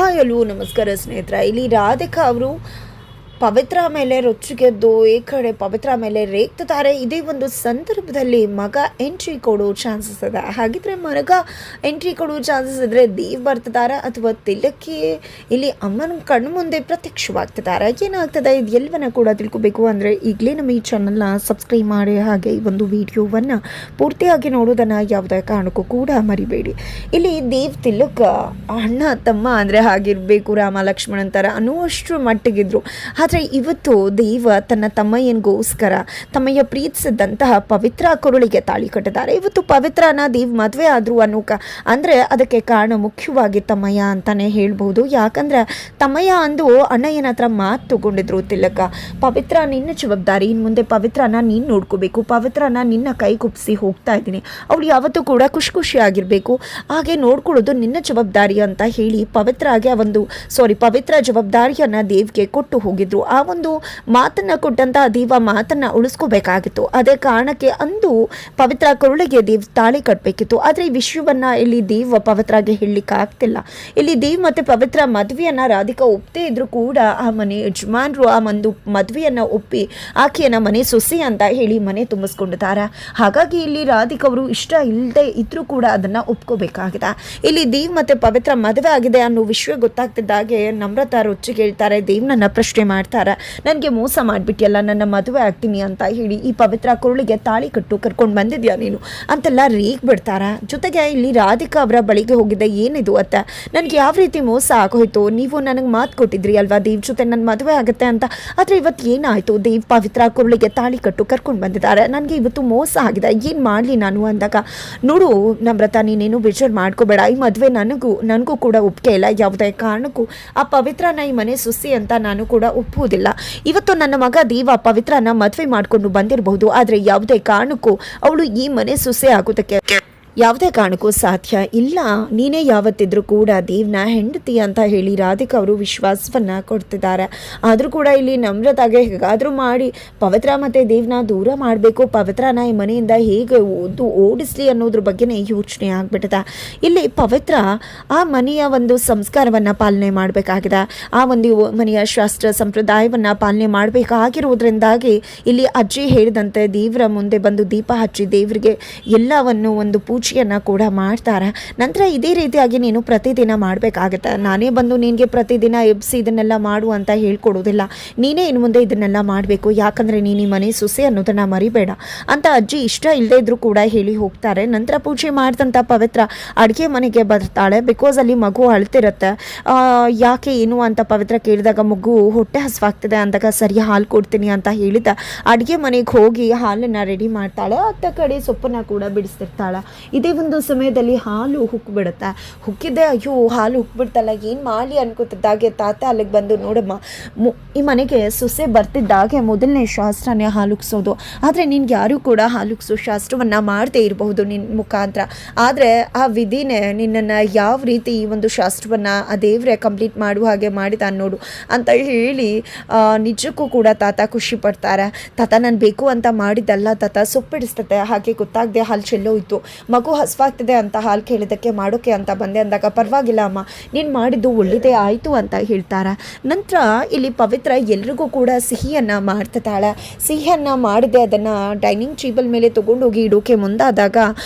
Hi hello ನಮಸ್ಕಾರ ಸ್ನೇಹಿತರೆ. ಇಲ್ಲಿ ರಾಧಿಕಾ ಅವರು ಪವಿತ್ರ ಮೇಲೆ ರೊಚ್ಚಿಗೆದ್ದು ಈ ಕಡೆ ಪವಿತ್ರ ಮೇಲೆ ರೇಗ್ತಾರೆ. ಇದೇ ಒಂದು ಸಂದರ್ಭದಲ್ಲಿ ಮಗ ಎಂಟ್ರಿ ಕೊಡೋ ಚಾನ್ಸಸ್ ಇದೆ. ಹಾಗಿದ್ರೆ ಮಗ ಎಂಟ್ರಿ ಕೊಡೋ ಚಾನ್ಸಸ್ ಇದ್ರೆ ದೇವ್ ಬರ್ತಿದ್ದಾರೆ ಅಥವಾ ತಿಲಕ್ಕಿ ಇಲ್ಲಿ ಅಮ್ಮನ ಕಣ್ಣು ಮುಂದೆ ಪ್ರತ್ಯಕ್ಷವಾಗ್ತಿದ್ದಾರೆ. ಏನಾಗ್ತದೆ ಇದು ಎಲ್ಲವನ್ನ ಕೂಡ ತಿಳ್ಕೊಬೇಕು ಅಂದರೆ ಈಗಲೇ ನಮ್ಮ ಈ ಚಾನಲ್ನ ಸಬ್ಸ್ಕ್ರೈಬ್ ಮಾಡಿ ಹಾಗೆ ಈ ಒಂದು ವಿಡಿಯೋವನ್ನು ಪೂರ್ತಿಯಾಗಿ ನೋಡೋದನ್ನು ಯಾವುದೇ ಕಾರಣಕ್ಕೂ ಕೂಡ ಮರಿಬೇಡಿ. ಇಲ್ಲಿ ದೇವ್ ತಿಲಕ್ ಅಣ್ಣ ತಮ್ಮ ಅಂದರೆ ಹಾಗಿರಬೇಕು, ರಾಮ ಲಕ್ಷ್ಮಣನ್ ಥರ ಅನ್ನುವಷ್ಟು ಮಟ್ಟಿಗಿದ್ರು. ಆದರೆ ಇವತ್ತು ದೇವ ತನ್ನ ತಮ್ಮಯ್ಯನಿಗೋಸ್ಕರ ತಮ್ಮಯ್ಯ ಪ್ರೀತಿಸಿದಂತಹ ಪವಿತ್ರ ಕೊರಳಿಗೆ ತಾಳಿ ಕಟ್ಟಿದ್ದಾರೆ. ಇವತ್ತು ಪವಿತ್ರನ ದೇವ್ ಮದುವೆ ಆದರು ಅಂದರೆ ಅದಕ್ಕೆ ಕಾರಣ ಮುಖ್ಯವಾಗಿ ತಮ್ಮಯ್ಯ ಅಂತಲೇ ಹೇಳ್ಬೋದು. ಯಾಕಂದರೆ ತಮ್ಮಯ್ಯ ಅಂದು ಅಣ್ಣಯ್ಯನ ಹತ್ರ ಮಾತು ತಗೊಂಡಿದ್ರು ತಿಲಕ. ಪವಿತ್ರ ನಿನ್ನ ಜವಾಬ್ದಾರಿ, ಇನ್ನು ಮುಂದೆ ಪವಿತ್ರನ ನೀನು ನೋಡ್ಕೋಬೇಕು, ಪವಿತ್ರನ ನಿನ್ನ ಕೈ ಕುಪ್ಪಿಸಿ ಹೋಗ್ತಾ ಇದ್ದೀನಿ, ಅವಳು ಯಾವತ್ತೂ ಕೂಡ ಖುಷಿಯಾಗಿರಬೇಕು, ಹಾಗೆ ನೋಡ್ಕೊಳ್ಳೋದು ನಿನ್ನ ಜವಾಬ್ದಾರಿ ಅಂತ ಹೇಳಿ ಪವಿತ್ರ ಜವಾಬ್ದಾರಿಯನ್ನು ದೇವ್ಗೆ ಕೊಟ್ಟು ಹೋಗಿದ್ರು. ಆ ಒಂದು ಮಾತನ್ನ ಕೊಟ್ಟಂತ ದೇವ ಮಾತನ್ನ ಉಳಿಸ್ಕೋಬೇಕಾಗಿತ್ತು. ಅದೇ ಕಾರಣಕ್ಕೆ ಅಂದು ಪವಿತ್ರ ಕೊರಳಿಗೆ ದೇವ್ ತಾಳಿ ಕಟ್ಟಬೇಕಿತ್ತು. ಆದರೆ ಈ ವಿಷಯವನ್ನ ಇಲ್ಲಿ ದೇವ್ ಪವಿತ್ರಗೆ ಹೇಳಲಿಕ್ಕೆ ಆಗ್ತಿಲ್ಲ. ಇಲ್ಲಿ ದೇವ್ ಮತ್ತೆ ಪವಿತ್ರ ಮದುವೆಯನ್ನ ರಾಧಿಕಾ ಒಪ್ಪದೇ ಇದ್ರು ಕೂಡ ಆ ಮನೆ ಯಜಮಾನರು ಆ ಒಂದು ಮದುವೆಯನ್ನ ಒಪ್ಪಿ ಆಕೆಯನ್ನ ಮನೆ ಸೊಸೆ ಅಂತ ಹೇಳಿ ಮನೆ ತುಂಬಿಸ್ಕೊಂಡಿದ್ದಾರೆ. ಹಾಗಾಗಿ ಇಲ್ಲಿ ರಾಧಿಕಾ ಅವರು ಇಷ್ಟ ಇಲ್ಲದೆ ಇದ್ರೂ ಕೂಡ ಅದನ್ನ ಒಪ್ಕೋಬೇಕಾಗಿದೆ. ಇಲ್ಲಿ ದೇವ್ ಮತ್ತೆ ಪವಿತ್ರ ಮದುವೆ ಆಗಿದೆ ಅನ್ನೋ ವಿಷಯ ಗೊತ್ತಾಗ್ತಿದ್ದಾಗೆ ನಮ್ರತಾ ರೊಚ್ಚಿಗೆ ಹೇಳ್ತಾರೆ. ದೇವ್ ನನ್ನ ಪ್ರಶ್ನೆ ಮಾಡ್ತಾರೆ, ನನಗೆ ಮೋಸ ಮಾಡಿಬಿಟ್ಟಿಯಲ್ಲ, ನನ್ನ ಮದುವೆ ಆಗ್ತೀನಿ ಅಂತ ಹೇಳಿ ಈ ಪವಿತ್ರ ಕೊರಳಿಗೆ ತಾಳಿ ಕರ್ಕೊಂಡು ಬಂದಿದ್ಯಾ ನೀನು ಅಂತೆಲ್ಲ ರೇಗ್ ಬಿಡ್ತಾರ. ಜೊತೆಗೆ ಇಲ್ಲಿ ರಾಧಿಕಾ ಅವರ ಬಳಿಗೆ ಹೋಗಿದ್ದೆ, ಏನಿದು ಅತ್ತ, ನನಗೆ ಯಾವ ರೀತಿ ಮೋಸ ಆಗೋಯ್ತು, ನೀವು ನನಗೆ ಮಾತು ಕೊಟ್ಟಿದ್ರಿ ಅಲ್ವಾ ದೇವ್ ಜೊತೆ ನನ್ನ ಮದುವೆ ಆಗುತ್ತೆ ಅಂತ, ಆದರೆ ಇವತ್ತು ಏನಾಯಿತು, ದೇವ್ ಪವಿತ್ರ ಕೊರಳಿಗೆ ತಾಳಿ ಕರ್ಕೊಂಡು ಬಂದಿದ್ದಾರೆ, ನನಗೆ ಇವತ್ತು ಮೋಸ ಆಗಿದೆ, ಏನು ಮಾಡಲಿ ನಾನು ಅಂದಾಗ, ನೋಡು ನಮ್ರತಾ ನೀನೇನು ಬೇಜಾರು ಮಾಡ್ಕೋಬೇಡ, ಈ ಮದುವೆ ನನಗೂ ಕೂಡ ಒಪ್ಪಿಗೆ ಇಲ್ಲ, ಯಾವುದೇ ಕಾರಣಕ್ಕೂ ಆ ಪವಿತ್ರನ ಈ ಮನೆ ಸುಸಿ ಅಂತ ನಾನು ಕೂಡ ಒಪ್ಪುವುದಿಲ್ಲ. ಇವತ್ತು ನನ್ನ ಮಗ ದೇವ ಪವಿತ್ರನ ಮದುವೆ ಮಾಡಿಕೊಂಡು ಬಂದಿರಬಹುದು, ಆದರೆ ಯಾವುದೇ ಕಾರಣಕ್ಕೂ ಅವಳು ಈ ಮನೆ ಸೊಸೆ ಆಗೋದಕ್ಕೆ ಯಾವುದೇ ಕಾರಣಕ್ಕೂ ಸಾಧ್ಯ ಇಲ್ಲ. ನೀನೇ ಯಾವತ್ತಿದ್ರೂ ಕೂಡ ದೇವ್ನ ಹೆಂಡತಿ ಅಂತ ಹೇಳಿ ರಾಧಿಕಾ ಅವರು ವಿಶ್ವಾಸವನ್ನು ಕೊಡ್ತಿದ್ದಾರೆ. ಆದರೂ ಕೂಡ ಇಲ್ಲಿ ನಮ್ರತಾಗೆ ಹೇಗಾದರೂ ಮಾಡಿ ಪವಿತ್ರ ಮತ್ತು ದೇವ್ನ ದೂರ ಮಾಡಬೇಕು, ಪವಿತ್ರನ ಈ ಮನೆಯಿಂದ ಹೇಗೆ ಓಡಿಸ್ಲಿ ಅನ್ನೋದ್ರ ಬಗ್ಗೆನೇ ಯೋಚನೆ ಆಗಿಬಿಟ್ಟಿದೆ. ಇಲ್ಲಿ ಪವಿತ್ರ ಆ ಮನೆಯ ಒಂದು ಸಂಸ್ಕಾರವನ್ನು ಪಾಲನೆ ಮಾಡಬೇಕಾಗಿದೆ, ಆ ಒಂದು ಮನೆಯ ಶಾಸ್ತ್ರ ಸಂಪ್ರದಾಯವನ್ನು ಪಾಲನೆ ಮಾಡಬೇಕಾಗಿರುವುದರಿಂದಾಗಿ ಇಲ್ಲಿ ಅಜ್ಜಿ ಹೇಳಿದಂತೆ ದೇವರ ಮುಂದೆ ಬಂದು ದೀಪ ಹಚ್ಚಿ ದೇವರಿಗೆ ಎಲ್ಲವನ್ನು ಒಂದು ಪೂಜೆಯನ್ನು ಕೂಡ ಮಾಡ್ತಾರೆ. ನಂತರ ಇದೇ ರೀತಿಯಾಗಿ ನೀನು ಪ್ರತಿದಿನ ಮಾಡಬೇಕಾಗತ್ತೆ. ನಾನೇ ಬಂದು ನಿನಗೆ ಪ್ರತಿದಿನ ಎಬ್ಸಿ ಇದನ್ನೆಲ್ಲ ಮಾಡು ಅಂತ ಹೇಳ್ಕೊಡೋದಿಲ್ಲ, ನೀನೇ ಇನ್ನು ಮುಂದೆ ಇದನ್ನೆಲ್ಲ ಮಾಡಬೇಕು, ಯಾಕಂದರೆ ನೀನು ಈ ಮನೆ ಸೊಸೆ ಅನ್ನೋದನ್ನು ಮರಿಬೇಡ ಅಂತ ಅಜ್ಜಿ ಇಷ್ಟ ಇಲ್ಲದೇ ಇದ್ರೂ ಕೂಡ ಹೇಳಿ ಹೋಗ್ತಾರೆ. ನಂತರ ಪೂಜೆ ಮಾಡಿದಂಥ ಪವಿತ್ರ ಅಡುಗೆ ಮನೆಗೆ ಬರ್ತಾಳೆ. ಬಿಕಾಸ್ ಅಲ್ಲಿ ಮಗು ಅಳ್ತಿರುತ್ತೆ. ಯಾಕೆ ಏನು ಅಂತ ಪವಿತ್ರ ಕೇಳಿದಾಗ ಮಗು ಹೊಟ್ಟೆ ಹಸುವಾಗ್ತಿದೆ ಅಂದಾಗ ಸರಿ ಹಾಲು ಕೊಡ್ತೀನಿ ಅಂತ ಹೇಳಿದ ಅಡುಗೆ ಮನೆಗೆ ಹೋಗಿ ಹಾಲನ್ನು ರೆಡಿ ಮಾಡ್ತಾಳೆ. ಅತ್ತ ಕಡೆ ಸೊಪ್ಪನ್ನು ಕೂಡ ಬಿಡಿಸ್ತಿರ್ತಾಳೆ. ಇದೇ ಒಂದು ಸಮಯದಲ್ಲಿ ಹಾಲು ಹುಕ್ಬಿಡುತ್ತೆ. ಹುಕ್ಕಿದೆ, ಅಯ್ಯೋ ಹಾಲು ಹುಕ್ಬಿಡ್ತಲ್ಲ, ಏನು ಮಾಡಲಿ ಅನ್ಕೋತಿದ್ದಾಗೆ ತಾತ ಅಲ್ಲಿಗೆ ಬಂದು ನೋಡಮ್ಮ, ಈ ಮನೆಗೆ ಸೊಸೆ ಬರ್ತಿದ್ದಾಗೆ ಮೊದಲನೇ ಶಾಸ್ತ್ರನೇ ಹಾಲುಕ್ಸೋದು, ಆದರೆ ನಿನ್ಗೆ ಯಾರೂ ಕೂಡ ಹಾಲುಕ್ಸೋ ಶಾಸ್ತ್ರವನ್ನು ಮಾಡದೇ ಇರಬಹುದು ನಿನ್ನ ಮುಖಾಂತರ, ಆದರೆ ಆ ವಿಧಿನೇ ನಿನ್ನನ್ನು ಯಾವ ರೀತಿ ಈ ಒಂದು ಶಾಸ್ತ್ರವನ್ನು ಆ ದೇವರೇ ಕಂಪ್ಲೀಟ್ ಮಾಡುವ ಹಾಗೆ ಮಾಡಿದ ನೋಡು ಅಂತ ಹೇಳಿ ನಿಜಕ್ಕೂ ಕೂಡ ತಾತ ಖುಷಿ ಪಡ್ತಾರೆ. ತಾತ ನಾನು ಬೇಕು ಅಂತ ಮಾಡಿದ್ದಲ್ಲ ತಾತ, ಸೊಪ್ಪಿಡಿಸ್ತತೆ, ಹಾಗೆ ಗೊತ್ತಾಗದೆ ಹಾಲು ಚೆಲ್ಲೋಯ್ತು, ಮಗು ಹಸುವಾಗ್ತಿದೆ ಅಂತ ಹಾಲು ಕೇಳಿದ್ದಕ್ಕೆ ಮಾಡೋಕೆ ಅಂತ ಬಂದೆ ಅಂದಾಗ ಪರವಾಗಿಲ್ಲ ಅಮ್ಮ, ನೀನು ಮಾಡಿದ್ದು ಒಳ್ಳೆಯದೇ ಆಯಿತು ಅಂತ ಹೇಳ್ತಾರೆ. ನಂತರ ಇಲ್ಲಿ ಪವಿತ್ರ ಎಲ್ರಿಗೂ ಕೂಡ ಸಿಹಿಯನ್ನು ಮಾಡ್ತಿದ್ದಾಳೆ. ಸಿಹಿಯನ್ನು ಮಾಡಿದೆ ಅದನ್ನು ಡೈನಿಂಗ್ ಟೇಬಲ್ ಮೇಲೆ ತೊಗೊಂಡೋಗಿ ಇಡೋಕೆ ಮುಂದಾದಾಗ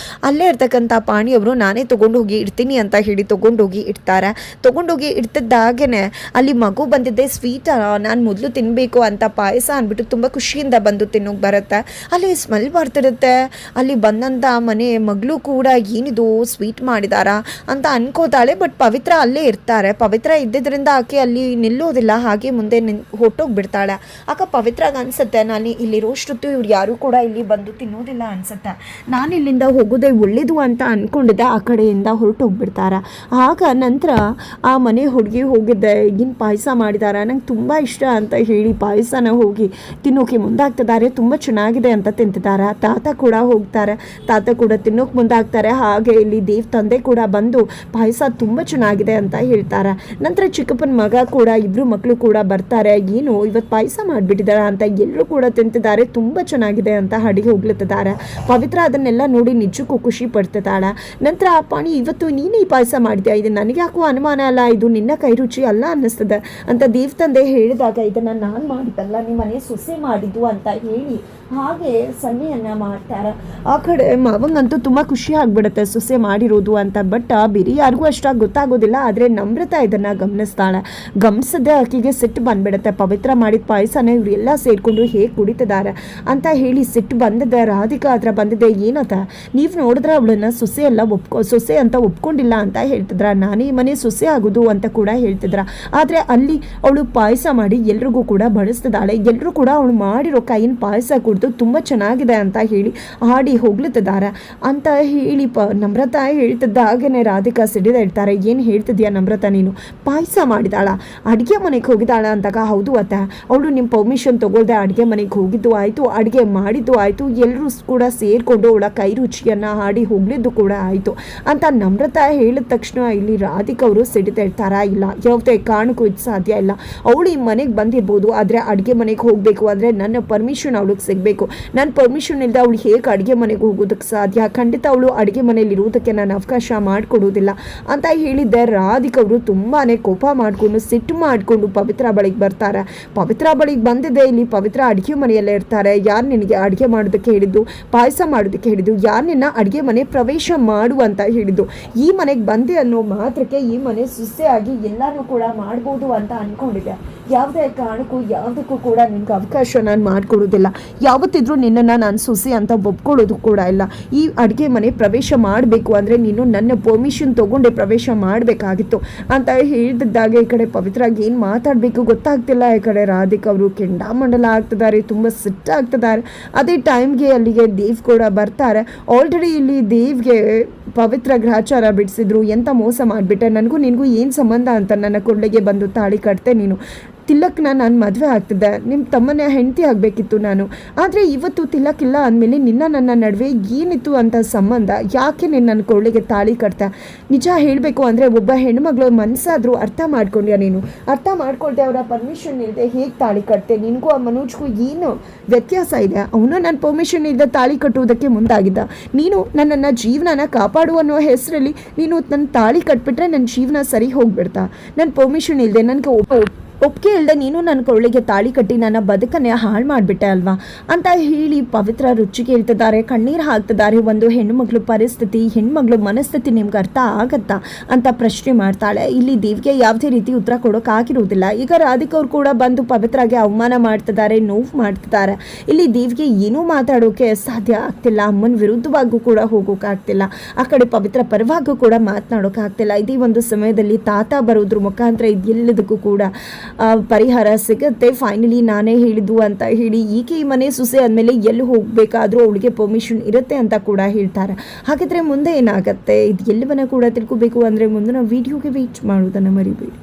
ಅಲ್ಲೇ ಇರ್ತಕ್ಕಂಥ ಪಾಣಿಯವರು ನಾನೇ ತೊಗೊಂಡೋಗಿ ಇಡ್ತೀನಿ ಅಂತ ಹೇಳಿ ತೊಗೊಂಡೋಗಿ ಇಡ್ತಾರೆ. ತೊಗೊಂಡೋಗಿ ಇಡ್ತಿದ್ದಾಗೇ ಅಲ್ಲಿ ಮಗು ಬಂದಿದ್ದೆ ಸ್ವೀಟ್ ನಾನು ಮೊದಲು ತಿನ್ನಬೇಕು ಅಂತ ಪಾಯಸ ಅಂದ್ಬಿಟ್ಟು ತುಂಬ ಖುಷಿಯಿಂದ ಬಂದು ತಿನ್ನೋಕೆ ಬರುತ್ತೆ. ಅಲ್ಲಿ ಸ್ಮೆಲ್ ಬರ್ತಿರುತ್ತೆ. ಅಲ್ಲಿ ಬಂದಂಥ ಮನೆ ಮಗಳು ಕೂಡ ಏನಿದು ಸ್ವೀಟ್ ಮಾಡಿದಾರಾ ಅಂತ ಅನ್ಕೋತಾಳೆ. ಬಟ್ ಪವಿತ್ರ ಅಲ್ಲೇ ಇರ್ತಾರೆ. ಪವಿತ್ರ ಇದ್ದಿದ್ದರಿಂದ ಆಕೆ ಅಲ್ಲಿ ನಿಲ್ಲೋದಿಲ್ಲ, ಹಾಗೆ ಮುಂದೆ ಹೊಟ್ಟೋಗ್ಬಿಡ್ತಾಳೆ. ಆಗ ಪವಿತ್ರಾಗ ಅನ್ಸುತ್ತೆ, ನಾನು ಇಲ್ಲಿರೋಷ್ಟೊತ್ತು ಇವ್ರು ಯಾರೂ ಕೂಡ ಇಲ್ಲಿ ಬಂದು ತಿನ್ನೋದಿಲ್ಲ ಅನ್ಸುತ್ತೆ, ನಾನು ಇಲ್ಲಿಂದ ಹೋಗೋದೇ ಒಳ್ಳೇದು ಅಂತ ಅಂದ್ಕೊಂಡಿದ್ದೆ. ಆ ಕಡೆಯಿಂದ ಹೊರಟೋಗ್ಬಿಡ್ತಾರೆ. ಆಗ ನಂತರ ಆ ಮನೆ ಹುಡುಗಿ ಹೋಗಿದ್ದೆ, ಏನು ಪಾಯಸ ಮಾಡಿದಾರ, ನಂಗೆ ತುಂಬ ಇಷ್ಟ ಅಂತ ಹೇಳಿ ಪಾಯಸನ ಹೋಗಿ ತಿನ್ನೋಕೆ ಮುಂದಾಗ್ತಿದ್ದಾರೆ. ತುಂಬ ಚೆನ್ನಾಗಿದೆ ಅಂತ ತಿಂತಿದ್ದಾರೆ. ತಾತ ಕೂಡ ಹೋಗ್ತಾರೆ. ತಾತ ಕೂಡ ತಿನ್ನೋಕೆ ಮುಂದೆ ಮುಂದಾಗ್ತಾರೆ. ಹಾಗೆ ಇಲ್ಲಿ ದೇವ್ ತಂದೆ ಕೂಡ ಬಂದು ಪಾಯಸ ತುಂಬ ಚೆನ್ನಾಗಿದೆ ಅಂತ ಹೇಳ್ತಾರೆ. ನಂತರ ಚಿಕ್ಕಪ್ಪನ ಮಗ ಕೂಡ ಇಬ್ಬರು ಮಕ್ಕಳು ಕೂಡ ಬರ್ತಾರೆ. ಏನು ಇವತ್ತು ಪಾಯಸ ಮಾಡಿಬಿಟ್ಟಿದ್ದಾರೆ ಅಂತ ಎಲ್ಲರೂ ಕೂಡ ತಿಂತಿದ್ದಾರೆ, ತುಂಬ ಚೆನ್ನಾಗಿದೆ ಅಂತ ಅಡಿಗೆ ಹೋಗ್ಲತ್ತಿದ್ದಾರೆ. ಪವಿತ್ರ ಅದನ್ನೆಲ್ಲ ನೋಡಿ ನಿಜಕ್ಕೂ ಖುಷಿ ಪಡ್ತಿದ್ದಾಳೆ. ನಂತರ ಪಾಣಿ ಇವತ್ತು ನೀನು ಈ ಪಾಯಸ ಮಾಡಿದ್ಯಾ, ಇದು ನನಗೆ ಯಾಕೋ ಅನುಮಾನ ಅಲ್ಲ, ಇದು ನಿನ್ನ ಕೈ ರುಚಿ ಅಲ್ಲ ಅನ್ನಿಸ್ತದೆ ಅಂತ ದೇವ್ ತಂದೆ ಹೇಳಿದಾಗ ಇದನ್ನು ನಾನು ಮಾಡಿದ್ದಲ್ಲ, ನಿಮ್ಮ ಮನೆ ಸೊಸೆ ಮಾಡಿದ್ದು ಅಂತ ಹೇಳಿ ಹಾಗೆ ಸನ್ನೆಯನ್ನು ಮಾಡ್ತಾರೆ. ಆ ಕಡೆ ಮಾವಂಗಂತೂ ತುಂಬ ಖುಷಿ ಆಗ್ಬಿಡುತ್ತೆ ಸೊಸೆ ಮಾಡಿರೋದು ಅಂತ. ಬಟ್ ಬೇರೆ ಯಾರಿಗೂ ಅಷ್ಟಾಗಿ ಗೊತ್ತಾಗೋದಿಲ್ಲ. ಆದರೆ ನಮ್ರತಾ ಇದನ್ನು ಗಮನಿಸ್ತಾಳೆ. ಗಮನಿಸದೆ ಆಕೆಗೆ ಸಿಟ್ಟು ಬಂದ್ಬಿಡುತ್ತೆ. ಪವಿತ್ರ ಮಾಡಿದ ಪಾಯಸನ ಇವರೆಲ್ಲ ಸೇರಿಕೊಂಡು ಹೇಗೆ ಕುಡಿತಿದ್ದಾರೆ ಅಂತ ಹೇಳಿ ಸಿಟ್ಟು ಬಂದಿದೆ. ರಾಧಿಕಾ ಹತ್ರ ಬಂದಿದೆ. ಏನತ್ತ ನೀವು ನೋಡಿದ್ರೆ ಅವಳನ್ನು ಸೊಸೆ ಅಂತ ಒಪ್ಕೊಂಡಿಲ್ಲ ಅಂತ ಹೇಳ್ತಿದ್ರ, ನಾನೇ ಈ ಮನೆ ಸೊಸೆ ಆಗೋದು ಅಂತ ಕೂಡ ಹೇಳ್ತಿದ್ರ. ಆದರೆ ಅಲ್ಲಿ ಅವಳು ಪಾಯಸ ಮಾಡಿ ಎಲ್ರಿಗೂ ಕೂಡ ಬಳಸ್ತಿದ್ದಾಳೆ. ಎಲ್ಲರೂ ಕೂಡ ಅವಳು ಮಾಡಿರೋ ಕೈಯಿನ ಪಾಯಸ ಕುಡಿದು ತುಂಬ ಚೆನ್ನಾಗಿದೆ ಅಂತ ಹೇಳಿ ಹಾಡಿ ಹೋಗ್ಲತ್ತಿದ್ದಾರೆ ಅಂತ ಹೇಳಿ ನಮ್ರತಾ ಹೇಳ್ತಿದ್ದ ಹಾಗೇನೆ ರಾಧಿಕಾ ಸಿಡಿದ ಇಡ್ತಾರೆ. ಏನು ಹೇಳ್ತಿದ್ಯಾ ನಮ್ರತಾ, ನೀನು ಪಾಯಸ ಮಾಡಿದಾಳ, ಅಡುಗೆ ಮನೆಗೆ ಹೋಗಿದ್ದಾಳ ಅಂತಾಗ ಹೌದು ಅತ್ತ, ಅವಳು ನಿಮ್ಮ ಪರ್ಮಿಷನ್ ತಗೊಳ್ದೆ ಅಡುಗೆ ಮನೆಗೆ ಹೋಗಿದ್ದು ಆಯಿತು, ಅಡುಗೆ ಮಾಡಿದ್ದು ಆಯಿತು, ಎಲ್ಲರೂ ಕೂಡ ಸೇರಿಕೊಂಡು ಅವಳ ಕೈ ರುಚಿಯನ್ನು ಹಾಡಿ ಹೋಗ್ಲಿದ್ದು ಕೂಡ ಆಯಿತು ಅಂತ ನಮ್ರತಾ ಹೇಳಿದ ತಕ್ಷಣ ಇಲ್ಲಿ ರಾಧಿಕಾ ಅವರು ಸಿಡಿತಾ ಇರ್ತಾರ. ಇಲ್ಲ, ಯಾವುದೇ ಕಾರಣಕ್ಕೂ ಇದು ಸಾಧ್ಯ ಇಲ್ಲ. ಅವಳು ಈ ಮನೆಗೆ ಬಂದಿರ್ಬೋದು, ಆದರೆ ಅಡುಗೆ ಮನೆಗೆ ಹೋಗಬೇಕು ಅಂದರೆ ನನ್ನ ಪರ್ಮಿಷನ್ ಅವಳಿಗೆ ಸಿಗಬೇಕು. ನನ್ನ ಪರ್ಮಿಷನ್ ಇಲ್ಲದೆ ಅವಳು ಹೇಗೆ ಅಡುಗೆ ಮನೆಗೆ ಹೋಗೋದಕ್ಕೆ ಸಾಧ್ಯ? ಖಂಡಿತ ಅವಳು ಅಡುಗೆ ಮನೆಯಲ್ಲಿ ಇರುವುದಕ್ಕೆ ನಾನು ಅವಕಾಶ ಮಾಡಿಕೊಡೋದಿಲ್ಲ ಅಂತ ಹೇಳಿದ್ದೆ. ರಾಧಿಕಾ ಅವರು ತುಂಬಾ ಕೋಪ ಮಾಡಿಕೊಂಡು ಸಿಟ್ಟು ಮಾಡಿಕೊಂಡು ಪವಿತ್ರ ಬಳಿಗೆ ಬರ್ತಾರೆ. ಪವಿತ್ರ ಬಳಿಗೆ ಬಂದಿದೆ. ಇಲ್ಲಿ ಪವಿತ್ರ ಅಡುಗೆ ಮನೆಯಲ್ಲೇ ಇರ್ತಾರೆ. ಯಾರು ನಿನಗೆ ಅಡುಗೆ ಮಾಡೋದಕ್ಕೆ ಹೇಳಿದ್ದು, ಪಾಯಸ ಮಾಡೋದಕ್ಕೆ ಹೇಳಿದ್ದು, ಯಾರು ನಿನ್ನ ಅಡುಗೆ ಮನೆ ಪ್ರವೇಶ ಮಾಡು ಅಂತ ಹೇಳಿದ್ದು? ಈ ಮನೆಗೆ ಬಂದೆ ಅನ್ನೋ ಮಾತ್ರಕ್ಕೆ ಈ ಮನೆ ಸುಸ್ಸೆಯಾಗಿ ಎಲ್ಲನೂ ಕೂಡ ಮಾಡ್ಬೋದು ಅಂತ ಅಂದ್ಕೊಂಡಿದ್ದೆ. ಯಾವುದೇ ಕಾರಣಕ್ಕೂ ಯಾವುದಕ್ಕೂ ಕೂಡ ನಿನ್ಗೆ ಅವಕಾಶ ನಾನು ಮಾಡಿಕೊಡೋದಿಲ್ಲ. ಯಾವತ್ತಿದ್ರೂ ನಿನ್ನನ್ನು ನಾನು ಸೊಸೆ ಅಂತ ಒಪ್ಕೊಳ್ಳೋದು ಕೂಡ ಇಲ್ಲ. ಈ ಅಡುಗೆ ಮನೆ ಪ್ರವೇಶ ಮಾಡಬೇಕು ಅಂದರೆ ನೀನು ನನ್ನ ಪರ್ಮಿಷನ್ ತೊಗೊಂಡೆ ಪ್ರವೇಶ ಮಾಡಬೇಕಾಗಿತ್ತು ಅಂತ ಹೇಳಿದಾಗ ಈ ಕಡೆ ಪವಿತ್ರಾಗಿ ಏನು ಮಾತಾಡಬೇಕು ಗೊತ್ತಾಗ್ತಿಲ್ಲ. ಈ ಕಡೆ ರಾಧಿಕಾ ಅವರು ಕೆಂಡಾಮಂಡಲ ಆಗ್ತಿದ್ದಾರೆ, ತುಂಬ ಸಿಟ್ಟಾಗ್ತಿದ್ದಾರೆ. ಅದೇ ಟೈಮ್ಗೆ ಅಲ್ಲಿಗೆ ದೇವ್ ಕೂಡ ಬರ್ತಾರೆ. ಆಲ್ರೆಡಿ ಇಲ್ಲಿ ದೇವ್ಗೆ ಪವಿತ್ರ ಗ್ರಹಚಾರ ಬಿಡಿಸಿದ್ರು. ಎಂಥ ಮೋಸ ಮಾಡಿಬಿಟ್ಟೆ, ನನಗೂ ನಿನಗೂ ಏನು ಸಂಬಂಧ ಅಂತ ನನ್ನ ಕೊಳ್ಳೆಗೆ ಬಂದು ತಾಳಿ ಕಟ್ತೆ ನೀನು. ತಿಲಕ್ನ ನಾನು ಮದುವೆ ಆಗ್ತಿದ್ದೆ, ನಿಮ್ಮ ತಮ್ಮನ ಹೆಂಡತಿ ಆಗಬೇಕಿತ್ತು ನಾನು. ಆದರೆ ಇವತ್ತು ತಿಲಕ್ ಇಲ್ಲ ಅಂದಮೇಲೆ ನಿನ್ನ ನನ್ನ ನಡುವೆ ಏನಿತ್ತು ಅಂತ ಸಂಬಂಧ? ಯಾಕೆ ನೀನು ನನ್ನ ಕೊಳ್ಳಿಗೆ ತಾಳಿ ಕಟ್ತೆ? ನಿಜ ಹೇಳಬೇಕು ಅಂದರೆ ಒಬ್ಬ ಹೆಣ್ಮಗಳು ಮನಸ್ಸಾದರೂ ಅರ್ಥ ಮಾಡ್ಕೊಂಡ್ಯಾ ನೀನು? ಅರ್ಥ ಮಾಡ್ಕೊಳ್ದೆ ಅವರ ಪರ್ಮಿಷನ್ ಇಲ್ಲದೆ ಹೇಗೆ ತಾಳಿ ಕಟ್ತೆ? ನಿನಗೂ ಆ ಮನೋಜ್ಗೂ ಏನು ವ್ಯತ್ಯಾಸ ಇದೆ? ಅವನು ನನ್ನ ಪರ್ಮಿಷನ್ ಇಲ್ಲದೆ ತಾಳಿ ಕಟ್ಟುವುದಕ್ಕೆ ಮುಂದಾಗಿದ್ದ. ನೀನು ನನ್ನನ್ನು ಜೀವನನ ಕಾಪಾಡು ಅನ್ನೋ ಹೆಸರಲ್ಲಿ ನೀನು ನನ್ನ ತಾಳಿ ಕಟ್ಬಿಟ್ರೆ ನನ್ನ ಜೀವನ ಸರಿ ಹೋಗ್ಬಿಡ್ತಾ? ನನ್ನ ಪರ್ಮಿಷನ್ ಇಲ್ಲದೆ, ನನಗೆ ಒಪ್ಪಿಗೆ ಇಲ್ಲದೆ ನೀನು ನನ್ನ ಕೊಳ್ಳಿಗೆ ತಾಳಿ ಕಟ್ಟಿ ನನ್ನ ಬದುಕನ್ನೇ ಹಾಳು ಮಾಡಿಬಿಟ್ಟೆ ಅಲ್ವಾ ಅಂತ ಹೇಳಿ ಪವಿತ್ರ ರುಚಿಗೆ ಹೇಳ್ತಿದ್ದಾರೆ, ಕಣ್ಣೀರು ಹಾಕ್ತಿದ್ದಾರೆ. ಒಂದು ಹೆಣ್ಣುಮಗಳು ಪರಿಸ್ಥಿತಿ, ಹೆಣ್ಮಗಳು ಮನಸ್ಥಿತಿ ನಿಮ್ಗೆ ಅರ್ಥ ಆಗತ್ತಾ ಅಂತ ಪ್ರಶ್ನೆ ಮಾಡ್ತಾಳೆ. ಇಲ್ಲಿ ದೇವ್ಗೆ ಯಾವುದೇ ರೀತಿ ಉತ್ತರ ಕೊಡೋಕ್ಕಾಗಿರೋದಿಲ್ಲ. ಈಗ ರಾಧಿಕಾ ಅವ್ರು ಕೂಡ ಬಂದು ಪವಿತ್ರಾಗೆ ಅವಮಾನ ಮಾಡ್ತಿದ್ದಾರೆ, ನೋವು ಮಾಡ್ತಿದ್ದಾರೆ. ಇಲ್ಲಿ ದೇವ್ಗೆ ಏನೂ ಮಾತಾಡೋಕೆ ಸಾಧ್ಯ ಆಗ್ತಿಲ್ಲ. ಅಮ್ಮನ ವಿರುದ್ಧವಾಗೂ ಕೂಡ ಹೋಗೋಕ್ಕಾಗ್ತಿಲ್ಲ. ಆ ಕಡೆ ಪವಿತ್ರ ಪರವಾಗೂ ಕೂಡ ಮಾತನಾಡೋಕ್ಕಾಗ್ತಿಲ್ಲ. ಇದೇ ಒಂದು ಸಮಯದಲ್ಲಿ ತಾತ ಬರೋದ್ರ ಮುಖಾಂತರ ಇದೆಲ್ಲದಕ್ಕೂ ಕೂಡ ಪರಿಹಾರ ಸಿಗುತ್ತೆ. ಫೈನಲಿ ನಾನೇ ಹೇಳಿದ್ದು ಅಂತ ಹೇಳಿ ಈಕೆ ಈ ಮನೆ ಸೊಸೆ ಆದಮೇಲೆ ಎಲ್ಲಿ ಹೋಗಬೇಕಾದ್ರೂ ಅವಳಿಗೆ ಪರ್ಮಿಷನ್ ಇರುತ್ತೆ ಅಂತ ಕೂಡ ಹೇಳ್ತಾರೆ. ಹಾಗಿದ್ರೆ ಮುಂದೆ ಏನಾಗುತ್ತೆ ಇದು ಎಲ್ಲವನ್ನ ಕೂಡ ತಿಳ್ಕೋಬೇಕು ಅಂದರೆ ಮುಂದಿನ ವಿಡಿಯೋಗೆ ವೇಟ್ ಮಾಡೋದನ್ನು ಮರಿಬೇಡಿ.